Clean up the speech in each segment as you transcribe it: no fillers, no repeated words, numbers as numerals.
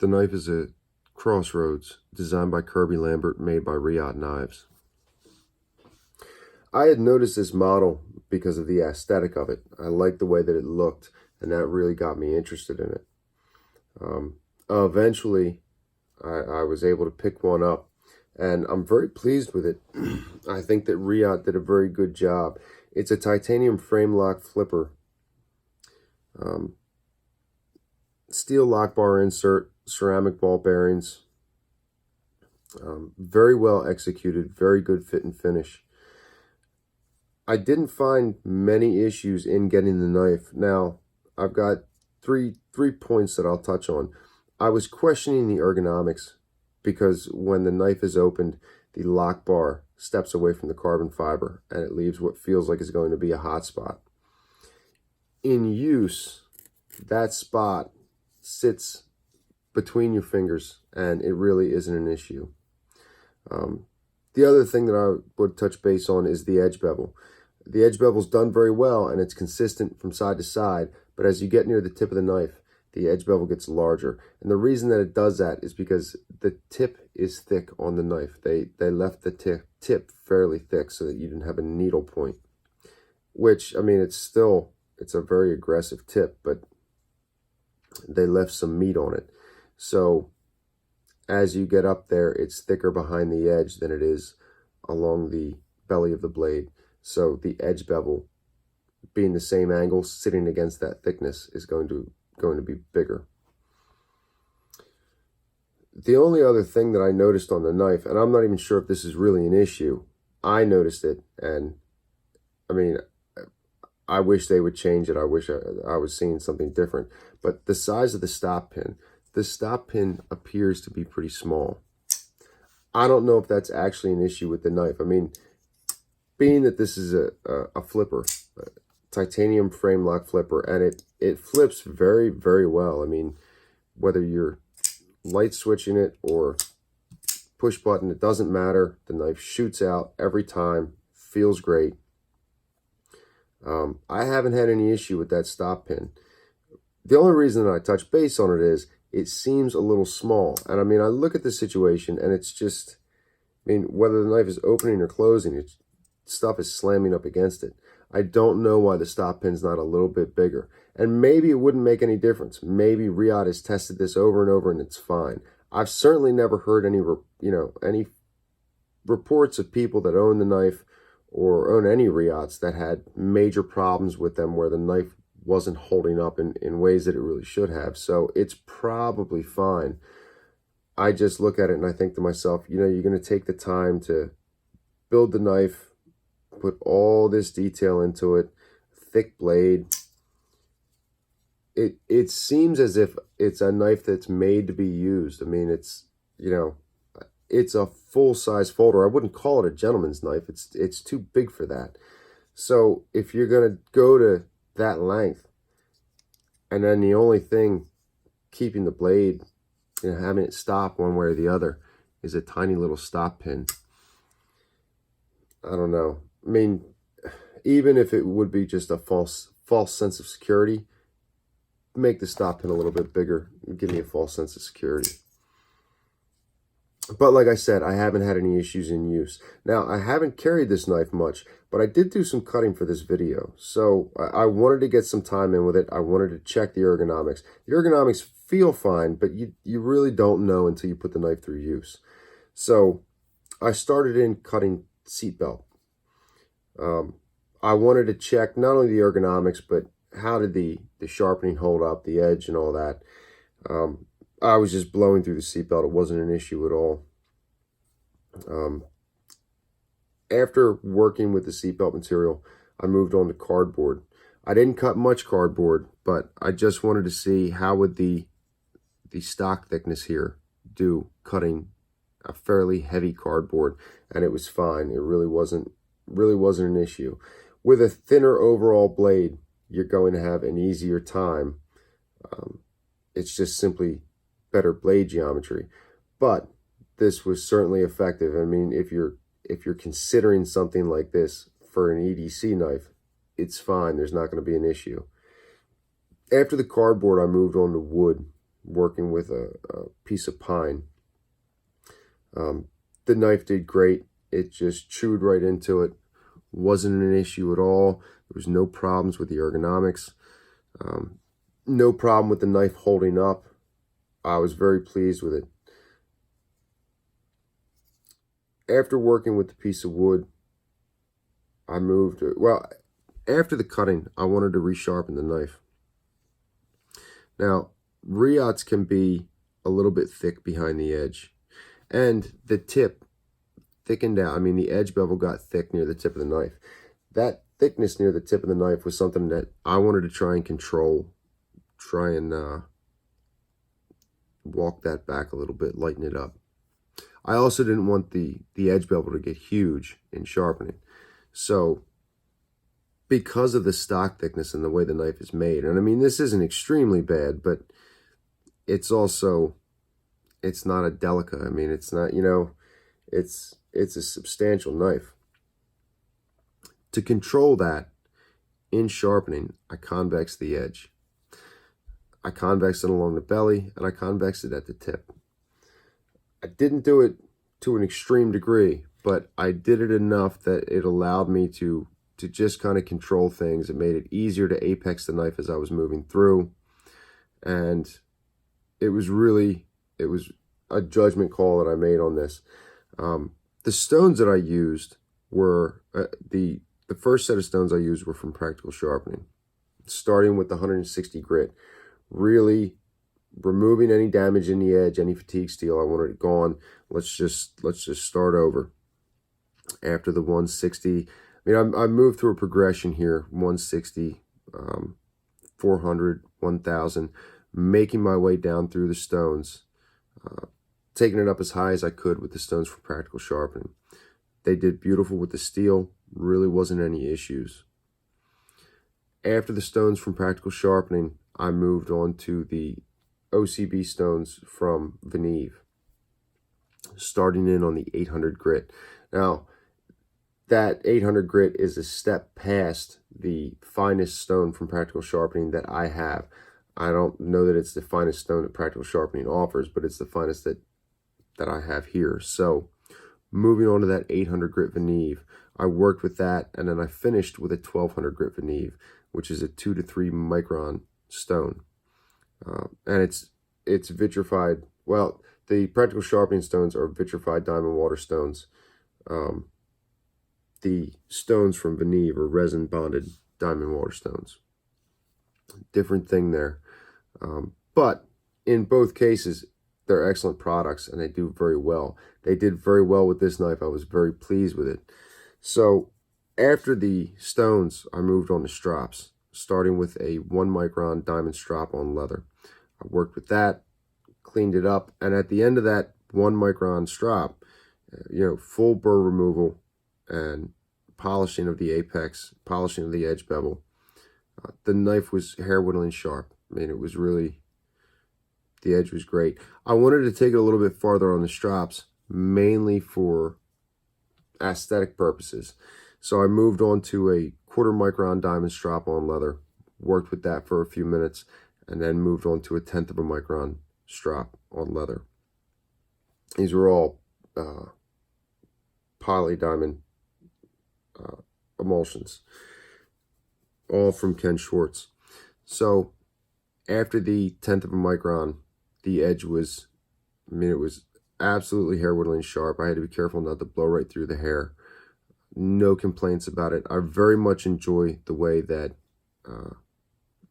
The knife is a Crossroads, designed by Kirby Lambert, made by Reate Knives. I had noticed this model because of the aesthetic of it. I liked the way that it looked, and that really got me interested in it. Eventually, I was able to pick one up, and I'm very pleased with it. I think that Reate did a very good job. It's a titanium frame lock flipper. Steel lock bar insert, ceramic ball bearings. Very well executed, very good fit and finish. I didn't find many issues in getting the knife. Now, I've got three points that I'll touch on. I was questioning the ergonomics because when the knife is opened, the lock bar steps away from the carbon fiber and it leaves what feels like is going to be a hot spot. In use, that spot sits between your fingers and it really isn't an issue. The other thing that I would touch base on is the edge bevel. The edge bevel's done very well and it's consistent from side to side, but as you get near the tip of the knife, the edge bevel gets larger. And the reason that it does that is because the tip is thick on the knife. They left the tip fairly thick so that you didn't have a needle point, which, I mean, it's a very aggressive tip, but they left some meat on it. So as you get up there, it's thicker behind the edge than it is along the belly of the blade. So the edge bevel, being the same angle, sitting against that thickness, is going to be bigger. The only other thing that I noticed on the knife, and I'm not even sure if this is really an issue, I noticed it, and I mean, I wish they would change it. I wish I was seeing something different. But the size of the stop pin, the stop pin appears to be pretty small. I don't know if that's actually an issue with the knife. I mean, being that this is a flipper, a titanium frame lock flipper, and it flips very, very well. I mean, whether you're light switching it or push button, it doesn't matter. The knife shoots out every time, feels great. I haven't had any issue with that stop pin. The only reason that I touch base on it is it seems a little small. And I mean, I look at the situation and it's just, I mean, whether the knife is opening or closing, stuff is slamming up against it. I don't know why the stop pin's not a little bit bigger. And maybe it wouldn't make any difference. Maybe Reate has tested this over and over and it's fine. I've certainly never heard any reports of people that own the knife or own any Reates that had major problems with them where the knife wasn't holding up in ways that it really should have. So it's probably fine. I just look at it and I think to myself, you know, you're going to take the time to build the knife, put all this detail into it, thick blade. It seems as if it's a knife that's made to be used. I mean, it's, you know, it's a full-size folder. I wouldn't call it a gentleman's knife. It's too big for that. So if you're going to go to that length, and then the only thing keeping the blade, you know, having it stop one way or the other, is a tiny little stop pin. I don't know. I mean, even if it would be just a false sense of security, make the stop pin a little bit bigger. Give me a false sense of security. But like I said, I haven't had any issues in use. Now, I haven't carried this knife much, but I did do some cutting for this video. So I wanted to get some time in with it. I wanted to check the ergonomics. The ergonomics feel fine, but you really don't know until you put the knife through use. So I started in cutting seatbelt. I wanted to check not only the ergonomics, but how did the sharpening hold up, the edge and all that. I was just blowing through the seatbelt. It wasn't an issue at all. After working with the seatbelt material, I moved on to cardboard. I didn't cut much cardboard, but I just wanted to see how would the stock thickness here do cutting a fairly heavy cardboard, and it was fine. It really wasn't an issue. With a thinner overall blade, you're going to have an easier time. It's just simply better blade geometry, but this was certainly effective. I mean, if you're considering something like this for an EDC knife, it's fine. There's not going to be an issue. After the cardboard, I moved on to wood. working with a piece of pine. The knife did great. It just chewed right into it. Wasn't an issue at all. There was no problems with the ergonomics. No problem with the knife holding up. I was very pleased with it. After working with the piece of wood, I moved, well, after the cutting, I wanted to resharpen the knife. Now, Reates can be a little bit thick behind the edge, and the tip thickened out. I mean, the edge bevel got thick near the tip of the knife. That thickness near the tip of the knife was something that I wanted to try and control, try and walk that back a little bit, lighten it up. I also didn't want the edge bevel to get huge in sharpening. So because of the stock thickness and the way the knife is made, and I mean, this isn't extremely bad, but it's also, it's not a delica. I mean, it's not, you know, it's a substantial knife. To control that in sharpening, I convex the edge. I convex it along the belly, and I convex it at the tip. I didn't do it to an extreme degree, but I did it enough that it allowed me to just kind of control things. It made it easier to apex the knife as I was moving through. And it was a judgment call that I made on this. The stones that I used were, the first set of stones I used were from Practical Sharpening, starting with the 160 grit, really removing any damage in the edge, any fatigue steel. I wanted it gone. Let's just start over. After the 160, I mean, I moved through a progression here, 160, 400, 1000, making my way down through the stones, taking it up as high as I could with the stones for Practical Sharpening. They did beautiful with the steel, really wasn't any issues. After the stones from Practical Sharpening, I moved on to the OCB stones from Veneve, starting in on the 800 grit. Now, that 800 grit is a step past the finest stone from Practical Sharpening that I have. I don't know that it's the finest stone that Practical Sharpening offers, but it's the finest that I have here. So moving on to that 800 grit Veneve, I worked with that, and then I finished with a 1200 grit Veneve, which is a 2 to 3 micron stone. And it's vitrified. Well, the Practical Sharpening stones are vitrified diamond water stones. The stones from Veneve are resin bonded diamond water stones. Different thing there. But in both cases, they're excellent products and they do very well. They did very well with this knife. I was very pleased with it. So after the stones, I moved on to strops, starting with a 1 micron diamond strop on leather. I worked with that, cleaned it up, and at the end of that 1 micron strop, you know, full burr removal and polishing of the apex, polishing of the edge bevel. The knife was hair whittling sharp. I mean, it was really, the edge was great. I wanted to take it a little bit farther on the strops, mainly for aesthetic purposes. So I moved on to a 1/4 micron diamond strap on leather, worked with that for a few minutes, and then moved on to a 1/10 of a micron strap on leather. These were all poly diamond emulsions, all from Ken Schwartz. So after the 1/10 of a micron, the edge was, I mean, it was absolutely hair whittling sharp. I had to be careful not to blow right through the hair. No complaints about it. I very much enjoy the way that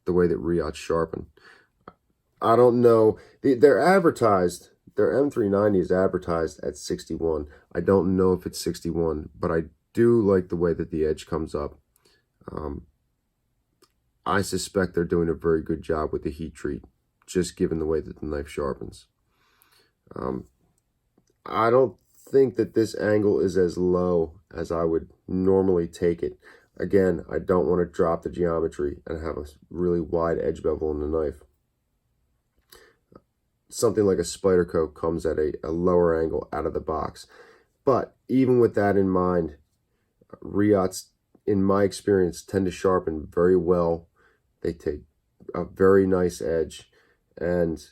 Reate sharpen. I don't know, they're advertised, their M390 is advertised at 61. I don't know if it's 61, but I do like the way that the edge comes up. I suspect they're doing a very good job with the heat treat, just given the way that the knife sharpens. I don't think that this angle is as low as I would normally take it. Again, I don't want to drop the geometry and have a really wide edge bevel in the knife. Something like a Spyderco comes at a lower angle out of the box. But even with that in mind, Reates, in my experience, tend to sharpen very well. They take a very nice edge, and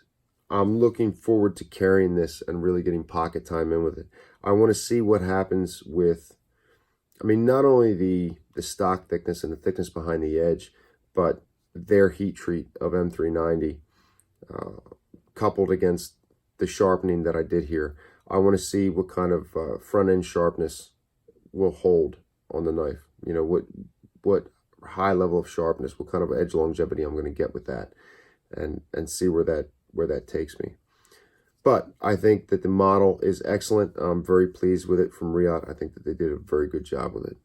I'm looking forward to carrying this and really getting pocket time in with it. I want to see what happens with, I mean, not only the stock thickness and the thickness behind the edge, but their heat treat of M390 coupled against the sharpening that I did here. I want to see what kind of front end sharpness will hold on the knife. You know, what high level of sharpness, what kind of edge longevity I'm going to get with that, and see where that takes me. But I think that the model is excellent. I'm very pleased with it from Reate. I think that they did a very good job with it.